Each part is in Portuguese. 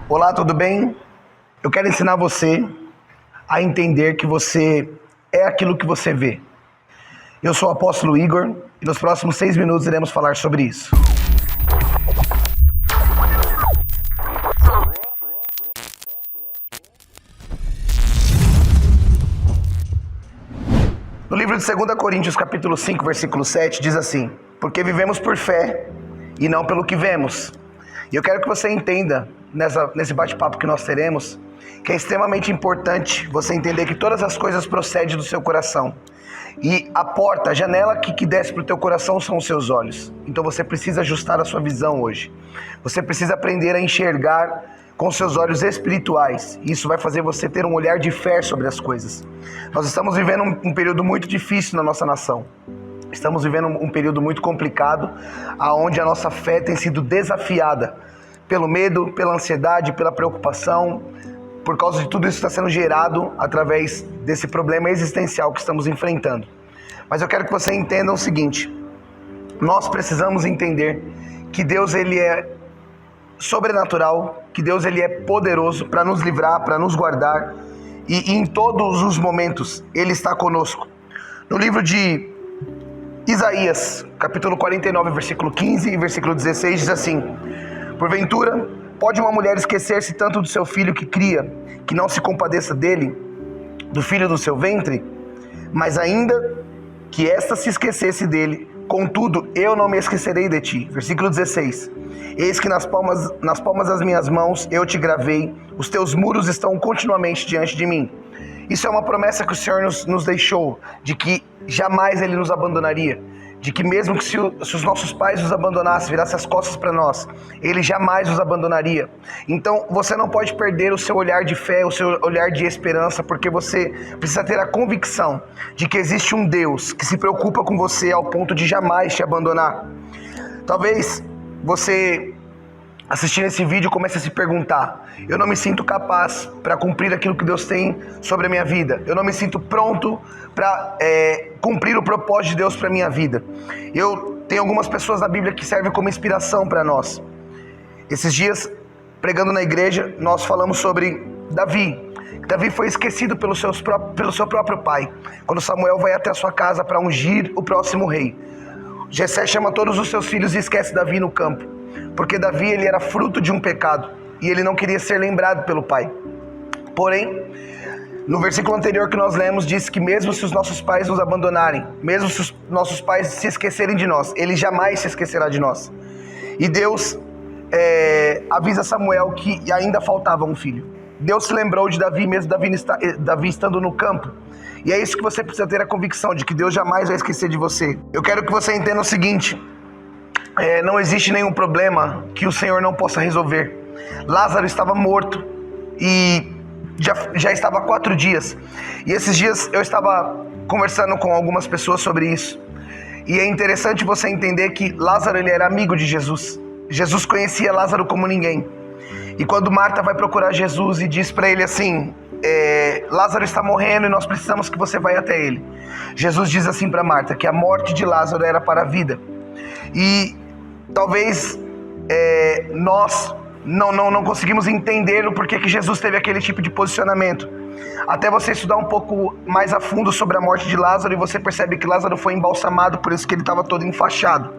Olá, tudo bem? Eu quero ensinar você a entender que você é aquilo que você vê. Eu sou o apóstolo Igor e nos próximos 6 minutos iremos falar sobre isso. No livro de 2 Coríntios, capítulo 5, versículo 7, diz assim: porque vivemos por fé e não pelo que vemos. E eu quero que você entenda, nesse bate-papo que nós teremos, que é extremamente importante você entender que todas as coisas procedem do seu coração. E a porta, a janela que desce para o teu coração são os seus olhos. Então você precisa ajustar a sua visão hoje. Você precisa aprender a enxergar com seus olhos espirituais. Isso vai fazer você ter um olhar de fé sobre as coisas. Nós estamos vivendo um período muito difícil na nossa nação. Estamos vivendo um período muito complicado, onde a nossa fé tem sido desafiada pelo medo, pela ansiedade, pela preocupação, por causa de tudo isso que está sendo gerado através desse problema existencial que estamos enfrentando. Mas eu quero que você entenda o seguinte: nós precisamos entender que Deus ele é sobrenatural, que Deus ele é poderoso para nos livrar, para nos guardar, e em todos os momentos Ele está conosco. No livro de Isaías, capítulo 49, versículo 15 e versículo 16, diz assim: porventura, pode uma mulher esquecer-se tanto do seu filho que cria, que não se compadeça dele, do filho do seu ventre? Mas ainda que esta se esquecesse dele, contudo, eu não me esquecerei de ti. Versículo 16: eis que nas palmas das minhas mãos eu te gravei, os teus muros estão continuamente diante de mim. Isso é uma promessa que o Senhor nos deixou, de que jamais Ele nos abandonaria, de que mesmo que se os nossos pais nos abandonassem, virassem as costas para nós, Ele jamais nos abandonaria. Então você não pode perder o seu olhar de fé, o seu olhar de esperança, porque você precisa ter a convicção de que existe um Deus que se preocupa com você ao ponto de jamais te abandonar. Talvez você, assistindo esse vídeo, comece a se perguntar: eu não me sinto capaz para cumprir aquilo que Deus tem sobre a minha vida. Eu não me sinto pronto para cumprir o propósito de Deus para a minha vida. Eu tenho algumas pessoas na Bíblia que servem como inspiração para nós. Esses dias, pregando na igreja, nós falamos sobre Davi. Davi foi esquecido pelo seu próprio pai, quando Samuel vai até a sua casa para ungir o próximo rei. Jessé chama todos os seus filhos e esquece Davi no campo, porque Davi ele era fruto de um pecado e ele não queria ser lembrado pelo pai. Porém, no versículo anterior que nós lemos, diz que mesmo se os nossos pais nos abandonarem, mesmo se os nossos pais se esquecerem de nós, Ele jamais se esquecerá de nós. E Deus avisa Samuel que ainda faltava um filho. Deus se lembrou de Davi, mesmo Davi estando no campo. E é isso que você precisa ter a convicção de que Deus jamais vai esquecer de você. Eu quero que você entenda o seguinte: não existe nenhum problema que o Senhor não possa resolver. Lázaro estava morto e já estava há 4 dias. E esses dias eu estava conversando com algumas pessoas sobre isso. E é interessante você entender que Lázaro ele era amigo de Jesus. Jesus conhecia Lázaro como ninguém. E quando Marta vai procurar Jesus e diz para ele assim: Lázaro está morrendo e nós precisamos que você vá até ele. Jesus diz assim para Marta que a morte de Lázaro era para a vida. E talvez nós não conseguimos entender o porquê que Jesus teve aquele tipo de posicionamento. Até você estudar um pouco mais a fundo sobre a morte de Lázaro, e você percebe que Lázaro foi embalsamado, por isso que ele estava todo enfaixado.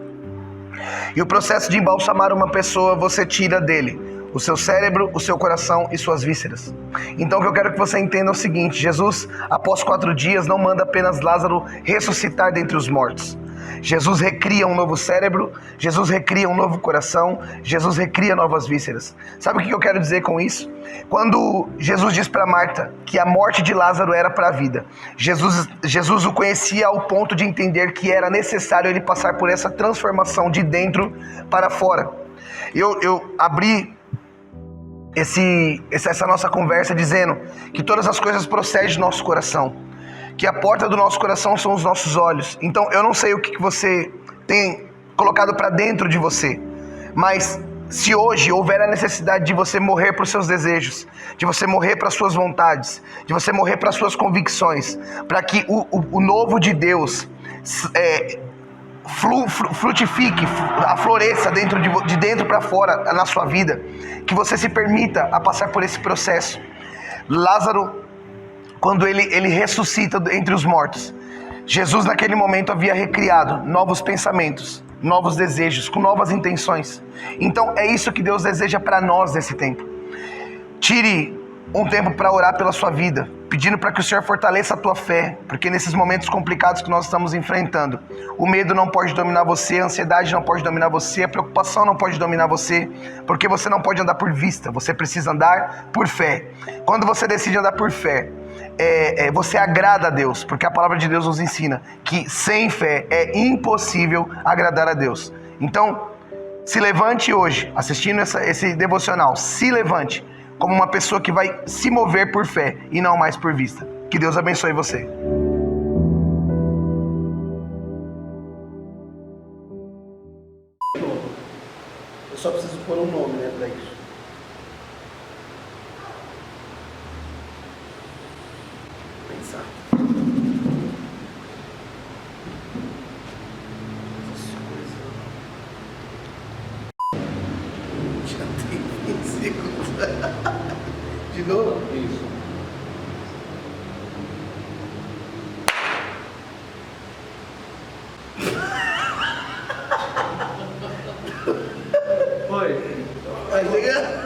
E o processo de embalsamar uma pessoa, você tira dele o seu cérebro, o seu coração e suas vísceras. Então o que eu quero que você entenda é o seguinte: Jesus, após 4 dias, não manda apenas Lázaro ressuscitar dentre os mortos. Jesus recria um novo cérebro, Jesus recria um novo coração, Jesus recria novas vísceras. Sabe o que eu quero dizer com isso? Quando Jesus diz para Marta que a morte de Lázaro era para a vida, Jesus o conhecia ao ponto de entender que era necessário ele passar por essa transformação de dentro para fora. Eu abri essa nossa conversa dizendo que todas as coisas procedem do nosso coração, que a porta do nosso coração são os nossos olhos. Então eu não sei o que você tem colocado para dentro de você, mas se hoje houver a necessidade de você morrer para os seus desejos, de você morrer para as suas vontades, de você morrer para as suas convicções, para que o novo de Deus frutifique, afloresça de dentro para fora na sua vida, que você se permita a passar por esse processo. Lázaro, quando ele ressuscita entre os mortos, Jesus naquele momento havia recriado novos pensamentos, novos desejos, com novas intenções. Então é isso que Deus deseja para nós nesse tempo. Tire um tempo para orar pela sua vida, pedindo para que o Senhor fortaleça a tua fé, porque nesses momentos complicados que nós estamos enfrentando, o medo não pode dominar você, a ansiedade não pode dominar você, a preocupação não pode dominar você, porque você não pode andar por vista, você precisa andar por fé. Quando você decide andar por fé, você agrada a Deus, porque a palavra de Deus nos ensina que sem fé é impossível agradar a Deus. Então, se levante hoje, assistindo esse devocional, se levante como uma pessoa que vai se mover por fé e não mais por vista. Que Deus abençoe você. Eu só preciso pôr um nome, né, pra isso. Pensar. Já tem 20 segundos. De novo? Isso. Foi. Vai chegar?